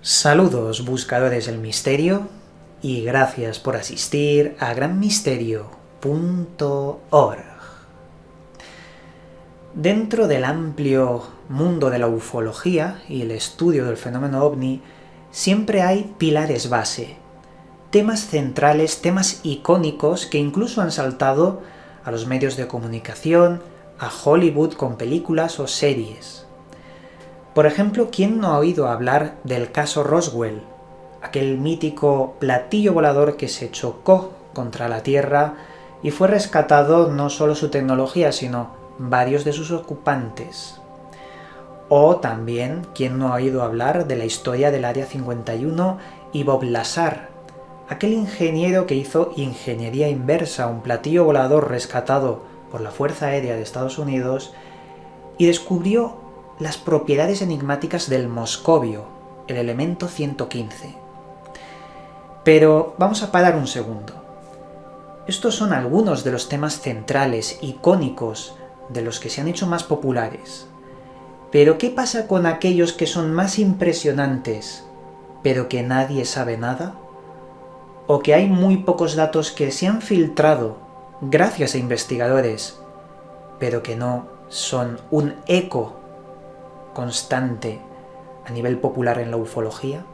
Saludos buscadores del misterio y gracias por asistir a granmisterio.org. Dentro del amplio mundo de la ufología y el estudio del fenómeno ovni, siempre hay pilares base, temas centrales, temas icónicos que incluso han saltado a los medios de comunicación, a Hollywood con películas o series. Por ejemplo, ¿quién no ha oído hablar del caso Roswell? Aquel mítico platillo volador que se chocó contra la Tierra y fue rescatado no solo su tecnología, sino varios de sus ocupantes. O también, ¿quién no ha oído hablar de la historia del Área 51 y Bob Lazar? Aquel ingeniero que hizo ingeniería inversa, un platillo volador rescatado por la Fuerza Aérea de Estados Unidos y descubrió las propiedades enigmáticas del moscovio, el elemento 115. Pero vamos a parar un segundo. Estos son algunos de los temas centrales, icónicos, de los que se han hecho más populares. Pero ¿qué pasa con aquellos que son más impresionantes, pero que nadie sabe nada? ¿O que hay muy pocos datos que se han filtrado gracias a investigadores, pero que no son un eco constante a nivel popular en la ufología?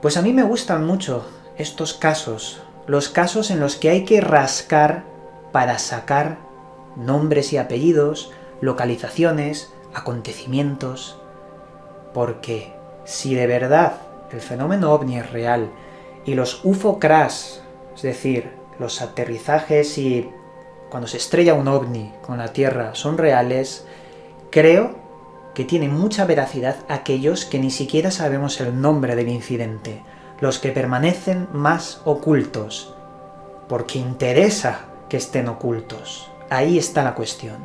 Pues a mí me gustan mucho estos casos, los casos en los que hay que rascar para sacar nombres y apellidos, localizaciones, acontecimientos, porque si de verdad el fenómeno ovni es real y los UFO crash, es decir, los aterrizajes y cuando se estrella un ovni con la Tierra son reales, creo que tiene mucha veracidad aquellos que ni siquiera sabemos el nombre del incidente, los que permanecen más ocultos, porque interesa que estén ocultos. Ahí está la cuestión.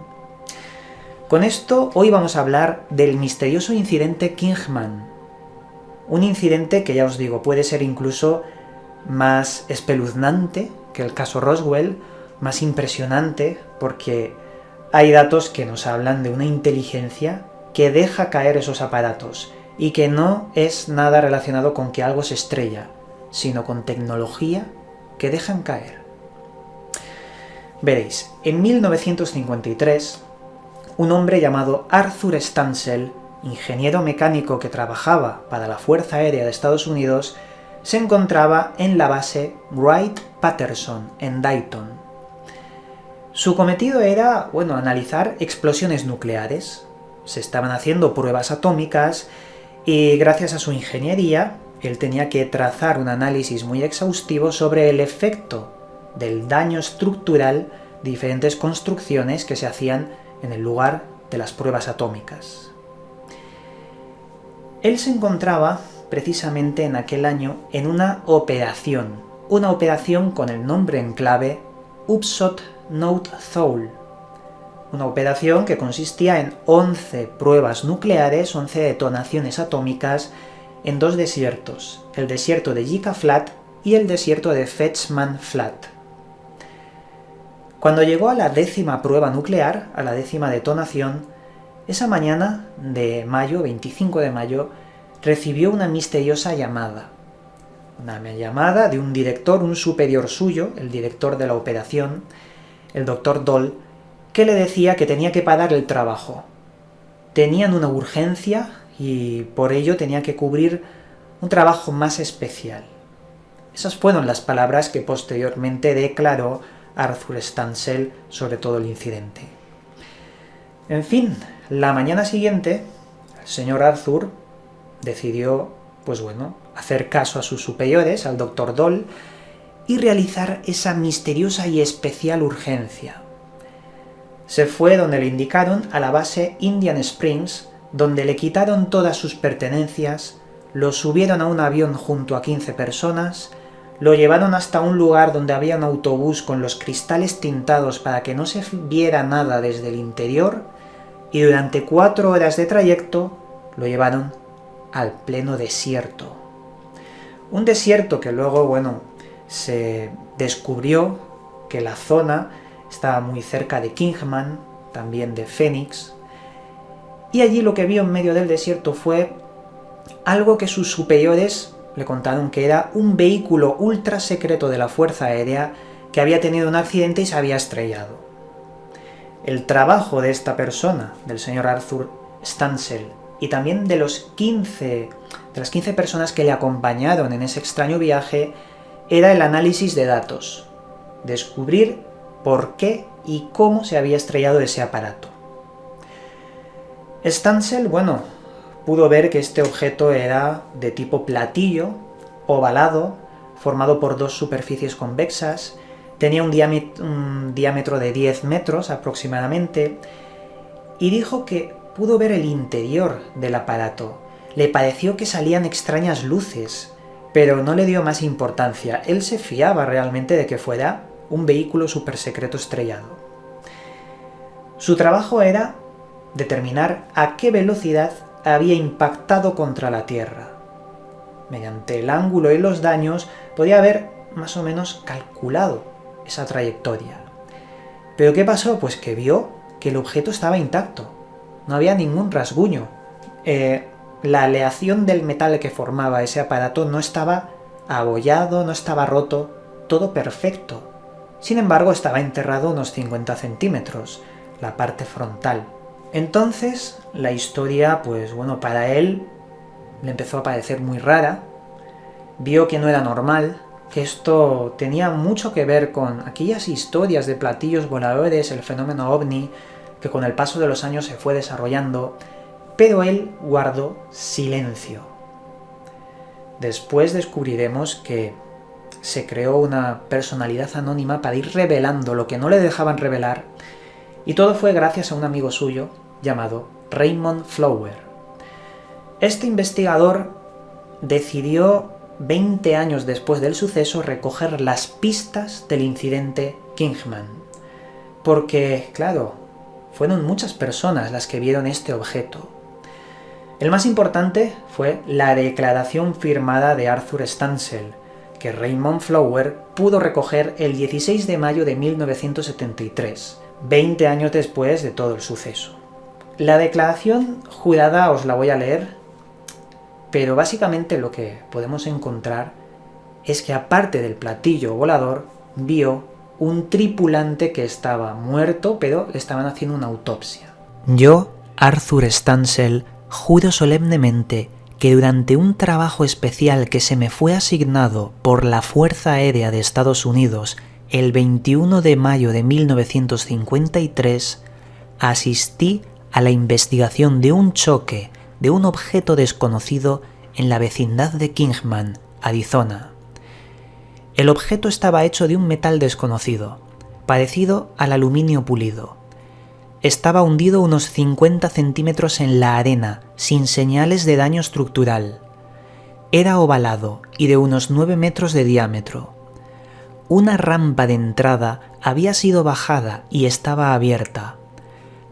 Con esto, hoy vamos a hablar del misterioso incidente Kingman. Un incidente que ya os digo, puede ser incluso más espeluznante que el caso Roswell, más impresionante, porque hay datos que nos hablan de una inteligencia que deja caer esos aparatos y que no es nada relacionado con que algo se estrella, sino con tecnología que dejan caer. Veréis, en 1953, un hombre llamado Arthur Stancil, ingeniero mecánico que trabajaba para la Fuerza Aérea de Estados Unidos, se encontraba en la base Wright-Patterson, en Dayton. Su cometido era, analizar explosiones nucleares. Se estaban haciendo pruebas atómicas y gracias a su ingeniería, él tenía que trazar un análisis muy exhaustivo sobre el efecto del daño estructural de diferentes construcciones que se hacían en el lugar de las pruebas atómicas. Él se encontraba precisamente en aquel año en una operación con el nombre en clave Upshot Note Thule. Una operación que consistía en 11 pruebas nucleares, 11 detonaciones atómicas en dos desiertos, el desierto de Yucca Flat y el desierto de Fetchman Flat. Cuando llegó a la 10ª prueba nuclear, a la 10ª detonación, esa mañana de mayo, 25 de mayo, recibió una misteriosa llamada. Una llamada de un director, un superior suyo, el director de la operación, el Dr. Doll, que le decía que tenía que parar el trabajo. Tenían una urgencia y por ello tenía que cubrir un trabajo más especial. Esas fueron las palabras que posteriormente declaró Arthur Stancil sobre todo el incidente. En fin, la mañana siguiente, el señor Arthur decidió, hacer caso a sus superiores, al Dr. Doll, y realizar esa misteriosa y especial urgencia. Se fue donde le indicaron a la base Indian Springs, donde le quitaron todas sus pertenencias, lo subieron a un avión junto a 15 personas, lo llevaron hasta un lugar donde había un autobús con los cristales tintados para que no se viera nada desde el interior, y durante 4 horas de trayecto lo llevaron al pleno desierto. Un desierto que luego, se descubrió que la zona estaba muy cerca de Kingman, también de Phoenix, y allí lo que vio en medio del desierto fue algo que sus superiores le contaron que era un vehículo ultra secreto de la Fuerza Aérea que había tenido un accidente y se había estrellado. El trabajo de esta persona, del señor Arthur Stansel, y también de las 15 personas que le acompañaron en ese extraño viaje, era el análisis de datos, descubrir por qué y cómo se había estrellado ese aparato. Stansel, pudo ver que este objeto era de tipo platillo, ovalado, formado por dos superficies convexas, tenía un diámetro de 10 metros aproximadamente, y dijo que pudo ver el interior del aparato. Le pareció que salían extrañas luces, pero no le dio más importancia. Él se fiaba realmente de que fuera un vehículo supersecreto estrellado. Su trabajo era determinar a qué velocidad había impactado contra la Tierra. Mediante el ángulo y los daños podía haber más o menos calculado esa trayectoria. ¿Pero qué pasó? Pues que vio que el objeto estaba intacto. No había ningún rasguño. La aleación del metal que formaba ese aparato no estaba abollado, no estaba roto, todo perfecto. Sin embargo, estaba enterrado unos 50 centímetros, la parte frontal. Entonces, la historia, para él le empezó a parecer muy rara. Vio que no era normal, que esto tenía mucho que ver con aquellas historias de platillos voladores, el fenómeno ovni, que con el paso de los años se fue desarrollando, pero él guardó silencio. Después descubriremos que se creó una personalidad anónima para ir revelando lo que no le dejaban revelar, y todo fue gracias a un amigo suyo llamado Raymond Flower. Este investigador decidió, 20 años después del suceso, recoger las pistas del incidente Kingman, porque, claro, fueron muchas personas las que vieron este objeto. El más importante fue la declaración firmada de Arthur Stansel, que Raymond Flower pudo recoger el 16 de mayo de 1973, 20 años después de todo el suceso. La declaración jurada os la voy a leer, pero básicamente lo que podemos encontrar es que aparte del platillo volador, vio un tripulante que estaba muerto, pero le estaban haciendo una autopsia. Yo, Arthur Stansel, juro solemnemente que durante un trabajo especial que se me fue asignado por la Fuerza Aérea de Estados Unidos el 21 de mayo de 1953, asistí a la investigación de un choque de un objeto desconocido en la vecindad de Kingman, Arizona. El objeto estaba hecho de un metal desconocido, parecido al aluminio pulido. Estaba hundido unos 50 centímetros en la arena, sin señales de daño estructural. Era ovalado y de unos 9 metros de diámetro. Una rampa de entrada había sido bajada y estaba abierta.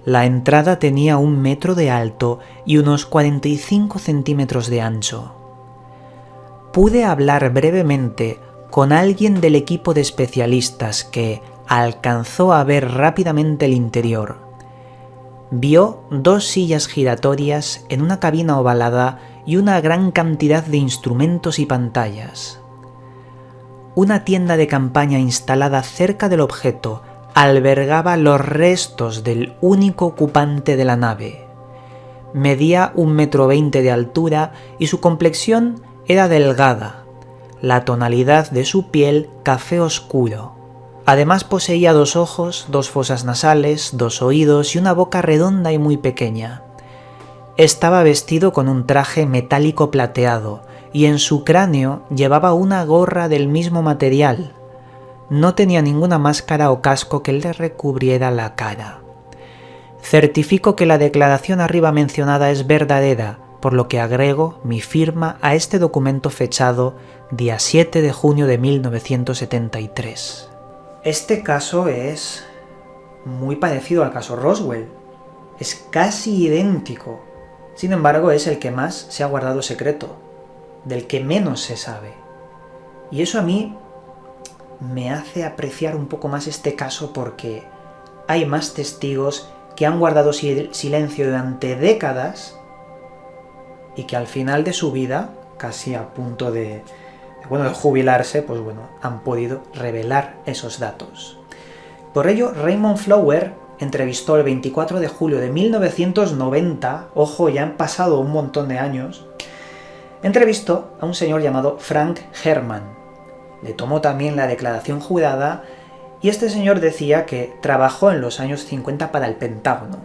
La entrada tenía 1 metro de alto y unos 45 centímetros de ancho. Pude hablar brevemente con alguien del equipo de especialistas que alcanzó a ver rápidamente el interior. Vio 2 sillas giratorias en una cabina ovalada y una gran cantidad de instrumentos y pantallas. Una tienda de campaña instalada cerca del objeto albergaba los restos del único ocupante de la nave. Medía 1,20 metros de altura y su complexión era delgada, la tonalidad de su piel café oscuro. Además poseía 2 ojos, 2 fosas nasales, 2 oídos y una boca redonda y muy pequeña. Estaba vestido con un traje metálico plateado y en su cráneo llevaba una gorra del mismo material. No tenía ninguna máscara o casco que le recubriera la cara. Certifico que la declaración arriba mencionada es verdadera, por lo que agrego mi firma a este documento fechado día 7 de junio de 1973. Este caso es muy parecido al caso Roswell. Es casi idéntico. Sin embargo, es el que más se ha guardado secreto, del que menos se sabe. Y eso a mí me hace apreciar un poco más este caso porque hay más testigos que han guardado silencio durante décadas y que al final de su vida, casi a punto de jubilarse, pues bueno, han podido revelar esos datos. Por ello, Raymond Flower entrevistó el 24 de julio de 1990, ojo, ya han pasado un montón de años, entrevistó a un señor llamado Frank Herman. Le tomó también la declaración jurada y este señor decía que trabajó en los años 50 para el Pentágono.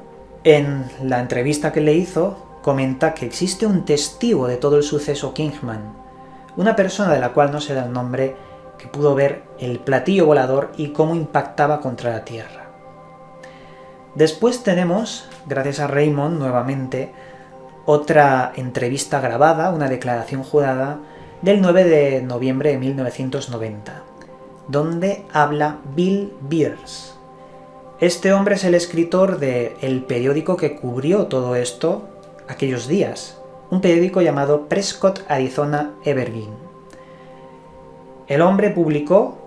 En la entrevista que le hizo, comenta que existe un testigo de todo el suceso Kingman, una persona de la cual no se da el nombre, que pudo ver el platillo volador y cómo impactaba contra la Tierra. Después tenemos, gracias a Raymond nuevamente, otra entrevista grabada, una declaración jurada, del 9 de noviembre de 1990, donde habla Bill Birss. Este hombre es el escritor del periódico que cubrió todo esto aquellos días, un periódico llamado Prescott Arizona Evergreen. El hombre publicó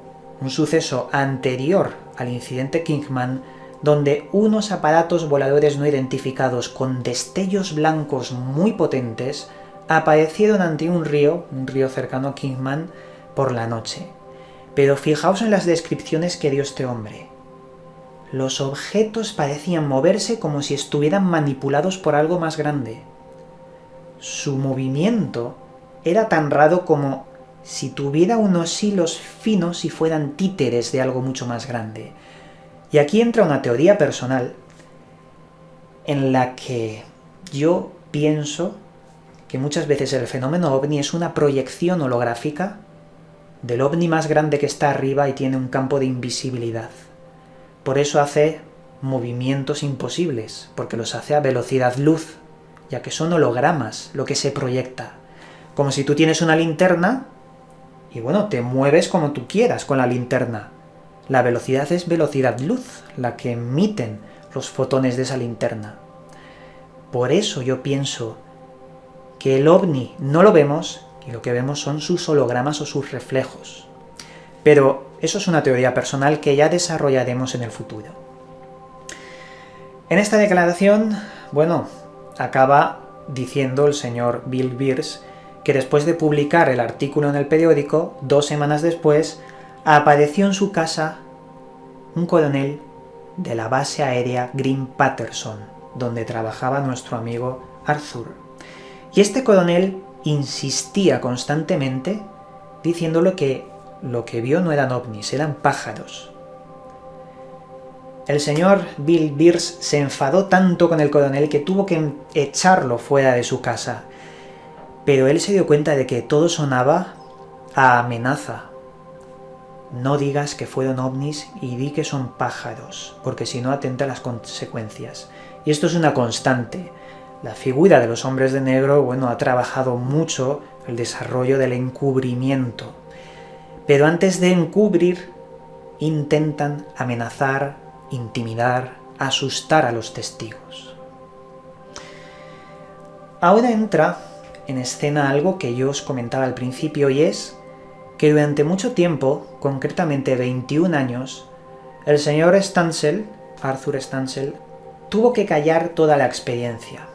un suceso anterior al incidente Kingman, donde unos aparatos voladores no identificados con destellos blancos muy potentes aparecieron ante un río cercano a Kingman, por la noche. Pero fijaos en las descripciones que dio este hombre. Los objetos parecían moverse como si estuvieran manipulados por algo más grande. Su movimiento era tan raro como si tuviera unos hilos finos y fueran títeres de algo mucho más grande. Y aquí entra una teoría personal en la que yo pienso que muchas veces el fenómeno ovni es una proyección holográfica del ovni más grande que está arriba y tiene un campo de invisibilidad. Por eso hace movimientos imposibles, porque los hace a velocidad luz, ya que son hologramas lo que se proyecta. Como si tú tienes una linterna y bueno, te mueves como tú quieras con la linterna. La velocidad es velocidad luz, la que emiten los fotones de esa linterna. Por eso yo pienso que el ovni no lo vemos y lo que vemos son sus hologramas o sus reflejos. Pero eso es una teoría personal que ya desarrollaremos en el futuro. En esta declaración, bueno, acaba diciendo el señor Bill Birss que después de publicar el artículo en el periódico, 2 semanas después, apareció en su casa un coronel de la base aérea Green Patterson, donde trabajaba nuestro amigo Arthur. Y este coronel insistía constantemente diciéndole que lo que vio no eran ovnis, eran pájaros. El señor Bill Birss se enfadó tanto con el coronel que tuvo que echarlo fuera de su casa. Pero él se dio cuenta de que todo sonaba a amenaza. No digas que fueron ovnis y di que son pájaros, porque si no atenta a las consecuencias. Y esto es una constante. La figura de los hombres de negro, bueno, ha trabajado mucho el desarrollo del encubrimiento. Pero antes de encubrir, intentan amenazar, intimidar, asustar a los testigos. Ahora entra en escena algo que yo os comentaba al principio y es que durante mucho tiempo, concretamente 21 años, el señor Stansel, Arthur Stansel, tuvo que callar toda la experiencia.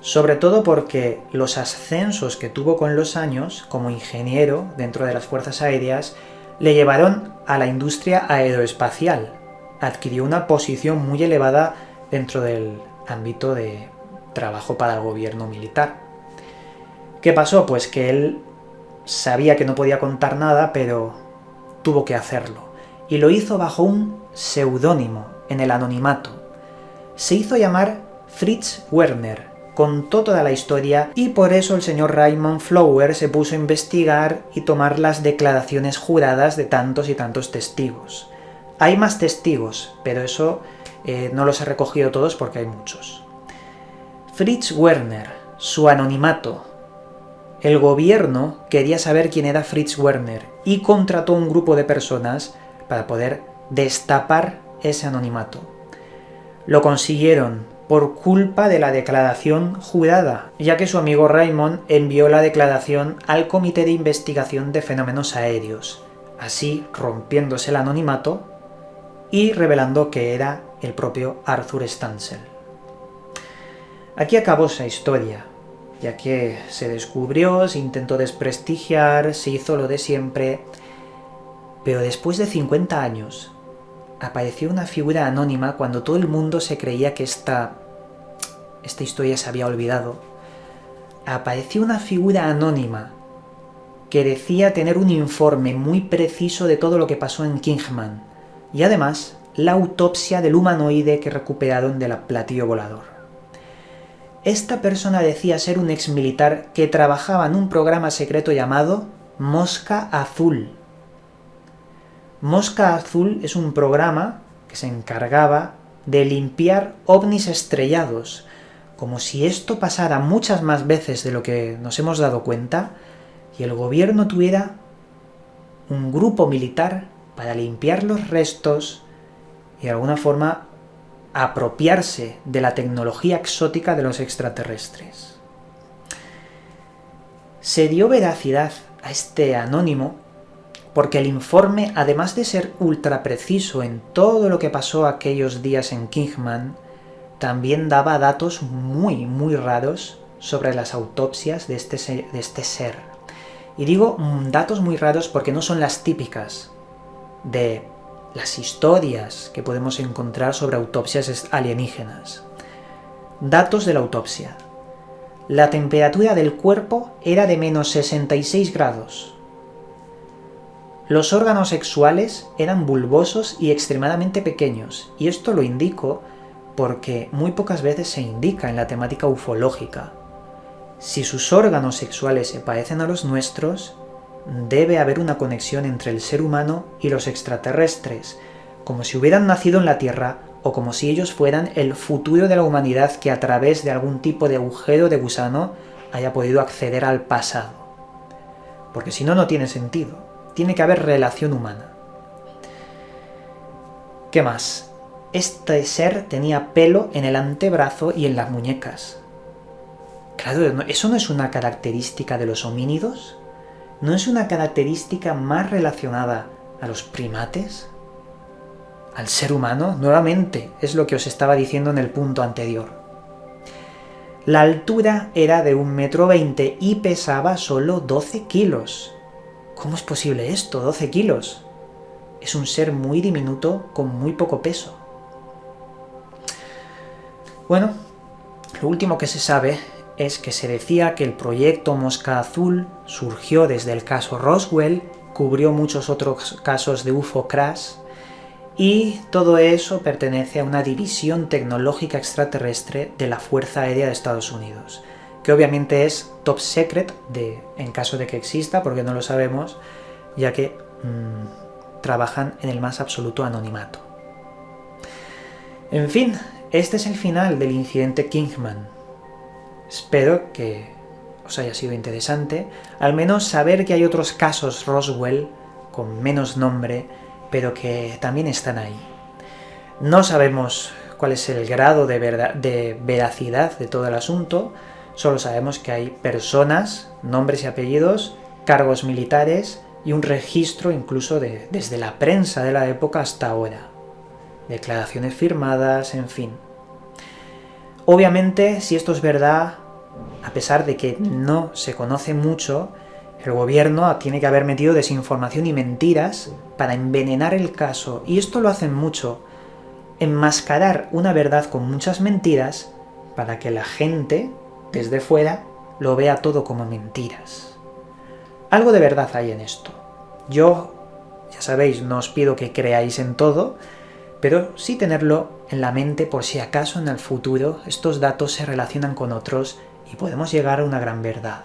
Sobre todo porque los ascensos que tuvo con los años, como ingeniero dentro de las fuerzas aéreas, le llevaron a la industria aeroespacial. Adquirió una posición muy elevada dentro del ámbito de trabajo para el gobierno militar. ¿Qué pasó? Pues que él sabía que no podía contar nada, pero tuvo que hacerlo. Y lo hizo bajo un seudónimo, en el anonimato. Se hizo llamar Fritz Werner, contó toda la historia y por eso el señor Raymond Flower se puso a investigar y tomar las declaraciones juradas de tantos y tantos testigos. Hay más testigos, pero eso no los he recogido todos porque hay muchos. Fritz Werner, su anonimato. El gobierno quería saber quién era Fritz Werner y contrató un grupo de personas para poder destapar ese anonimato. Lo consiguieron por culpa de la declaración jurada, ya que su amigo Raymond envió la declaración al Comité de Investigación de Fenómenos Aéreos, así rompiéndose el anonimato y revelando que era el propio Arthur Stansel. Aquí acabó esa historia. ya que se descubrió, se intentó desprestigiar, se hizo lo de siempre, pero después de 50 años apareció una figura anónima cuando todo el mundo se creía que esta historia se había olvidado. Apareció una figura anónima que decía tener un informe muy preciso de todo lo que pasó en Kingman, y además la autopsia del humanoide que recuperaron del platillo volador. Esta persona decía ser un exmilitar que trabajaba en un programa secreto llamado Mosca Azul. Mosca Azul es un programa que se encargaba de limpiar ovnis estrellados. Como si esto pasara muchas más veces de lo que nos hemos dado cuenta, y el gobierno tuviera un grupo militar para limpiar los restos y de alguna forma apropiarse de la tecnología exótica de los extraterrestres. Se dio veracidad a este anónimo porque el informe, además de ser ultra preciso en todo lo que pasó aquellos días en Kingman, también daba datos muy raros sobre las autopsias de este ser. Y digo datos muy raros porque no son las típicas de las historias que podemos encontrar sobre autopsias alienígenas. Datos de la autopsia. La temperatura del cuerpo era de menos 66 grados. Los órganos sexuales eran bulbosos y extremadamente pequeños, y esto lo indico porque muy pocas veces se indica en la temática ufológica. Si sus órganos sexuales se parecen a los nuestros, debe haber una conexión entre el ser humano y los extraterrestres, como si hubieran nacido en la Tierra o como si ellos fueran el futuro de la humanidad que a través de algún tipo de agujero de gusano haya podido acceder al pasado. Porque si no, no tiene sentido. Tiene que haber relación humana. ¿Qué más? Este ser tenía pelo en el antebrazo y en las muñecas. Claro, ¿eso no es una característica de los homínidos? ¿No es una característica más relacionada a los primates? ¿Al ser humano? Nuevamente, es lo que os estaba diciendo en el punto anterior. La altura era de 1,20 m y pesaba solo 12 kilos. ¿Cómo es posible esto? 12 kilos. Es un ser muy diminuto con muy poco peso. Bueno, lo último que se sabe es que se decía que el proyecto Mosca Azul surgió desde el caso Roswell, cubrió muchos otros casos de UFO crash, y todo eso pertenece a una división tecnológica extraterrestre de la Fuerza Aérea de Estados Unidos, que obviamente es top secret en caso de que exista, porque no lo sabemos, ya que trabajan en el más absoluto anonimato. En fin, este es el final del incidente Kingman. Espero que os haya sido interesante, al menos saber que hay otros casos Roswell con menos nombre, pero que también están ahí. No sabemos cuál es el grado de veracidad de todo el asunto, solo sabemos que hay personas, nombres y apellidos, cargos militares y un registro incluso desde la prensa de la época hasta ahora. Declaraciones firmadas, en fin. Obviamente, si esto es verdad, a pesar de que no se conoce mucho, el gobierno tiene que haber metido desinformación y mentiras para envenenar el caso, y esto lo hacen mucho, enmascarar una verdad con muchas mentiras para que la gente, desde fuera, lo vea todo como mentiras. Algo de verdad hay en esto. Yo, ya sabéis, no os pido que creáis en todo, pero sí tenerlo en la mente por si acaso en el futuro estos datos se relacionan con otros y podemos llegar a una gran verdad.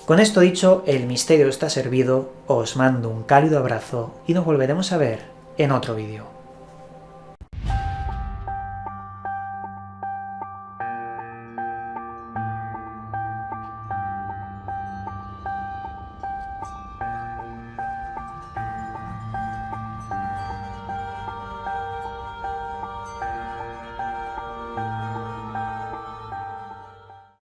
Con esto dicho, el misterio está servido, os mando un cálido abrazo y nos volveremos a ver en otro vídeo.